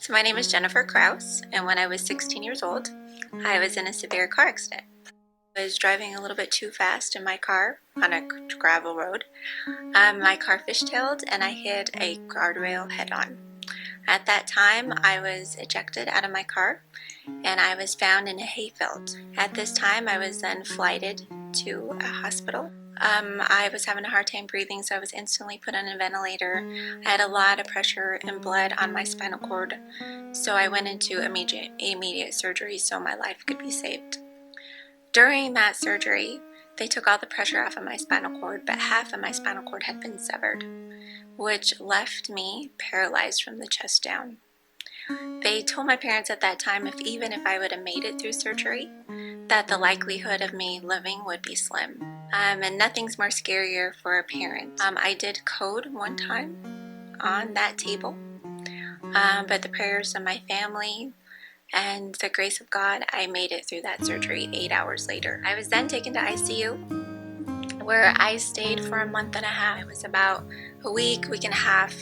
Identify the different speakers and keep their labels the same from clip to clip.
Speaker 1: So my name is Jennifer Crouse, and when I was 16 years old, I was in a severe car accident. I was driving a little bit too fast in my car on a gravel road. My car fishtailed and I hit a guardrail head-on. At that time, I was ejected out of my car and I was found in a hayfield. At this time, I was then flighted to a hospital. I was having a hard time breathing, so I was instantly put on a ventilator. I had a lot of pressure and blood on my spinal cord, so I went into immediate surgery so my life could be saved. During that surgery, they took all the pressure off of my spinal cord, but half of my spinal cord had been severed, which left me paralyzed from the chest down. They told my parents at that time even if I would have made it through surgery, that the likelihood of me living would be slim. And nothing's more scarier for a parent. I did code one time on that table, but the prayers of my family and the grace of God, I made it through that surgery 8 hours later. I was then taken to ICU, where I stayed for a month and a half. It was about a week and a half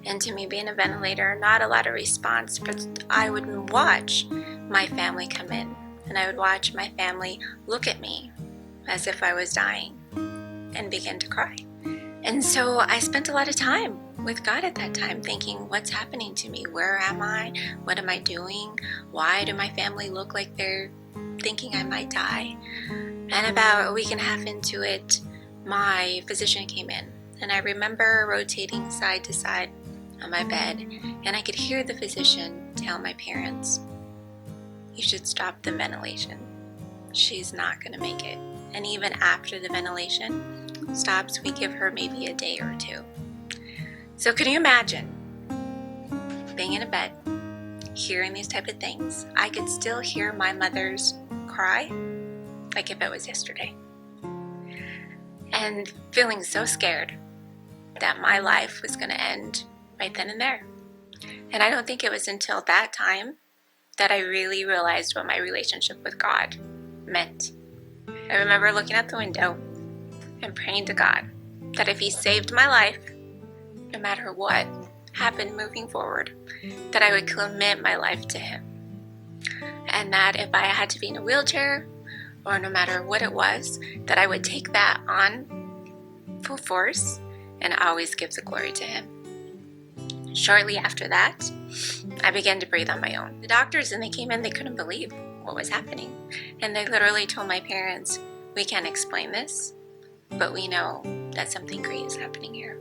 Speaker 1: into me being a ventilator, not a lot of response, but I would watch my family come in, and I would watch my family look at me as if I was dying and begin to cry. And so I spent a lot of time with God at that time thinking, what's happening to me? Where am I? What am I doing? Why do my family look like they're thinking I might die? And about a week and a half into it, my physician came in, and I remember rotating side to side on my bed, and I could hear the physician tell my parents, you should stop the ventilation. She's not going to make it. And even after the ventilation stops, we give her maybe a day or two. So can you imagine being in a bed, hearing these type of things? I could still hear my mother's cry like if it was yesterday. And feeling so scared that my life was going to end right then and there. And I don't think it was until that time that I really realized what my relationship with God meant. I remember looking out the window and praying to God that if He saved my life, no matter what happened moving forward, that I would commit my life to Him. And that if I had to be in a wheelchair, or no matter what it was, that I would take that on full force and always give the glory to Him. Shortly after that, I began to breathe on my own. The doctors, and they came in, they couldn't believe what was happening. And they literally told my parents, we can't explain this, but we know that something great is happening here.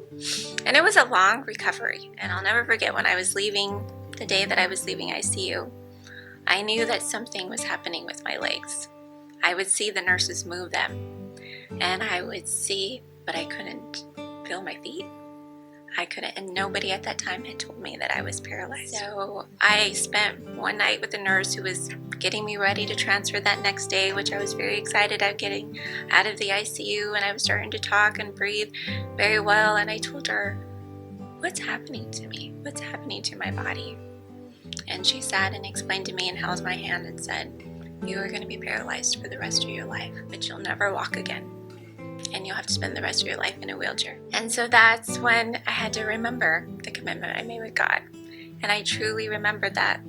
Speaker 1: And it was a long recovery. And I'll never forget when I was leaving, the day that I was leaving ICU, I knew that something was happening with my legs. I would see the nurses move them, and I would see, but I couldn't feel my feet. I couldn't, and nobody at that time had told me that I was paralyzed. So I spent one night with the nurse who was getting me ready to transfer that next day, which I was very excited at getting out of the ICU, and I was starting to talk and breathe very well, and I told her, what's happening to me? What's happening to my body? And she sat and explained to me and held my hand and said, you are going to be paralyzed for the rest of your life, but you'll never walk again. And you'll have to spend the rest of your life in a wheelchair. And so that's when I had to remember the commitment I made with God. And I truly remembered that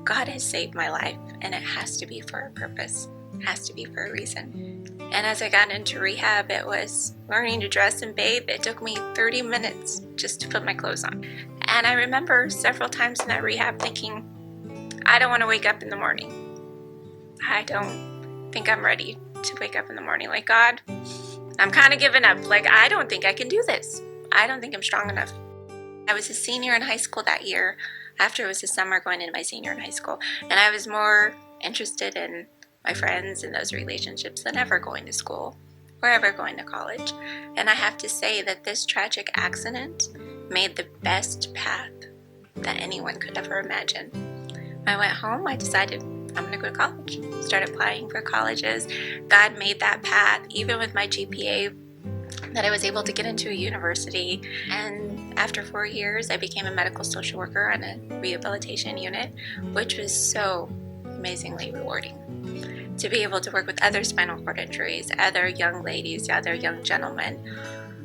Speaker 1: God has saved my life, and it has to be for a purpose. It has to be for a reason. And as I got into rehab, it was learning to dress and bathe. It took me 30 minutes just to put my clothes on. And I remember several times in that rehab thinking, I don't want to wake up in the morning. I don't think I'm ready to wake up in the morning. Like, God, I'm kind of giving up. Like, I don't think I can do this. I don't think I'm strong enough. I was a senior in high school that year, after it was the summer going into my senior in high school, and I was more interested in my friends and those relationships than ever going to school or ever going to college. And I have to say that this tragic accident made the best path that anyone could ever imagine. I went home, I decided I'm going to go to college. Started applying for colleges. God made that path, even with my GPA, that I was able to get into a university. And after 4 years, I became a medical social worker on a rehabilitation unit, which was so amazingly rewarding. To be able to work with other spinal cord injuries, other young ladies, other young gentlemen.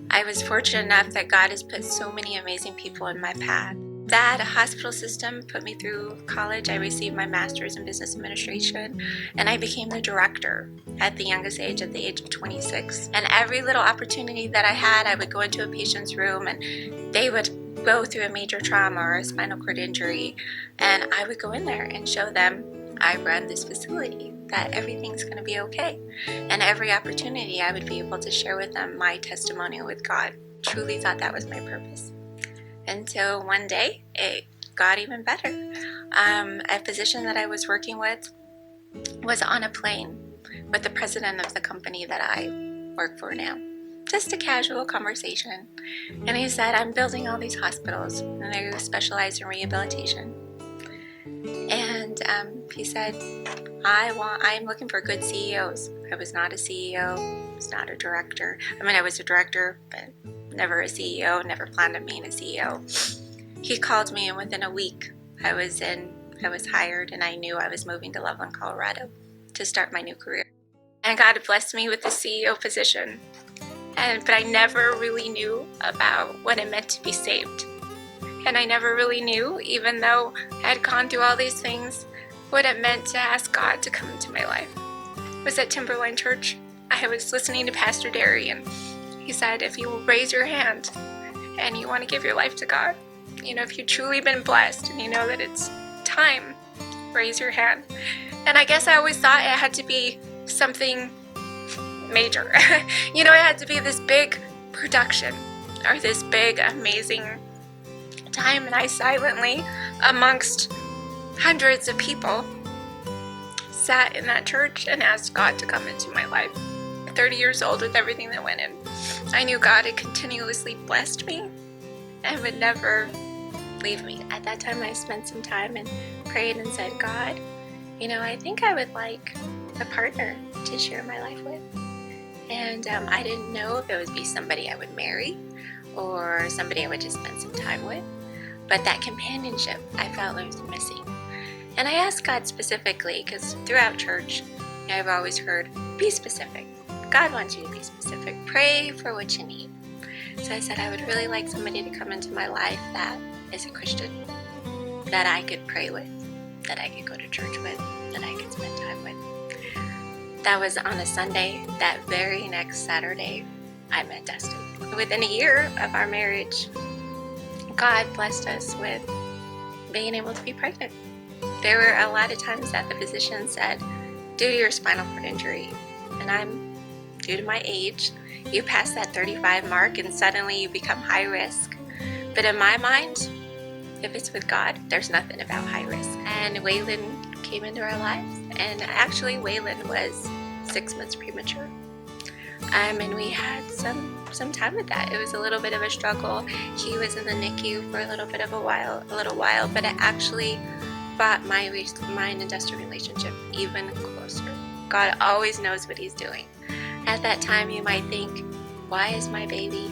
Speaker 1: I was fortunate enough that God has put so many amazing people in my path. That hospital system put me through college. I received my master's in business administration, and I became the director at the youngest age, at the age of 26. And every little opportunity that I had, I would go into a patient's room and they would go through a major trauma or a spinal cord injury, and I would go in there and show them I run this facility, that everything's going to be okay. And every opportunity I would be able to share with them my testimony with God. Truly thought that was my purpose. Until one day, it got even better. A physician that I was working with was on a plane with the president of the company that I work for now. Just a casual conversation. And he said, I'm building all these hospitals, and they specialize in rehabilitation. And he said, I'm looking for good CEOs. I was not a CEO, I was not a director. I was a director, but never a CEO, never planned on being a CEO. He called me, and within a week, I was hired, and I knew I was moving to Loveland, Colorado to start my new career. And God blessed me with the CEO position. But I never really knew about what it meant to be saved. And I never really knew, even though I had gone through all these things, what it meant to ask God to come into my life. It was at Timberline Church. I was listening to Pastor Derry, and he said, if you will raise your hand and you want to give your life to God, if you've truly been blessed and you know that it's time, raise your hand. And I guess I always thought it had to be something major. It had to be this big production or this big, amazing time. And I silently, amongst hundreds of people, sat in that church and asked God to come into my life. 30 years old with everything that went in. I knew God had continuously blessed me and would never leave me. At that time, I spent some time and prayed and said, God, I think I would like a partner to share my life with. And I didn't know if it would be somebody I would marry or somebody I would just spend some time with. But that companionship, I felt was missing. And I asked God specifically, because throughout church, I've always heard, be specific. God wants you to be specific. Pray for what you need. So I said I would really like somebody to come into my life that is a Christian, that I could pray with, that I could go to church with, that I could spend time with. That was on a Sunday. That very next Saturday, I met Dustin. Within a year of our marriage, God blessed us with being able to be pregnant. There were a lot of times that the physician said, due to your spinal cord injury, and due to my age, you pass that 35 mark and suddenly you become high risk. But in my mind, if it's with God, there's nothing about high risk. And Waylon came into our lives, and actually Waylon was 6 months premature. And we had some time with that. It was a little bit of a struggle. He was in the NICU for a little while, but it actually brought mine and Dustin relationship even closer. God always knows what he's doing. At that time, you might think, why is my baby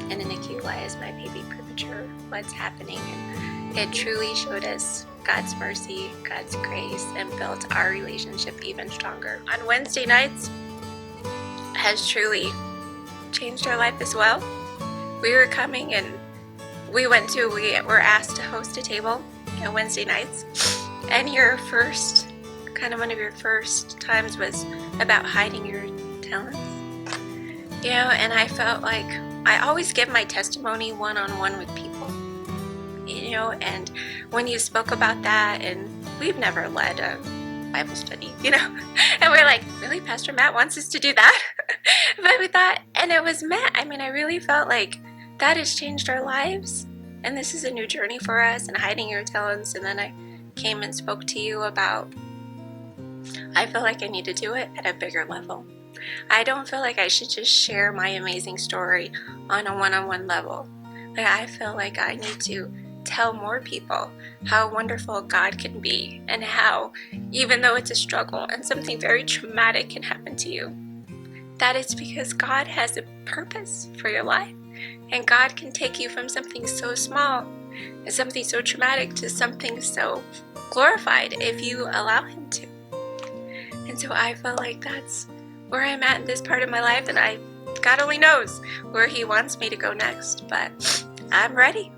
Speaker 1: in a NICU? Why is my baby premature? What's happening? And it truly showed us God's mercy, God's grace, and built our relationship even stronger. On Wednesday nights has truly changed our life as well. We were coming and we were asked to host a table on Wednesday nights. And one of your first times was about hiding your talents. And I felt like I always give my testimony one-on-one with people. And when you spoke about that, and we've never led a Bible study, and we're like, really, Pastor Matt wants us to do that? But we thought, and it was Matt. I really felt like that has changed our lives, and this is a new journey for us, and hiding your talents. And then I came and spoke to you about, I feel like I need to do it at a bigger level. I don't feel like I should just share my amazing story on a one-on-one level. I feel like I need to tell more people how wonderful God can be, and how, even though it's a struggle and something very traumatic can happen to you, that it's because God has a purpose for your life, and God can take you from something so small and something so traumatic to something so glorified if you allow Him to. And so I feel like that's where I'm at in this part of my life, and God only knows where He wants me to go next, but I'm ready.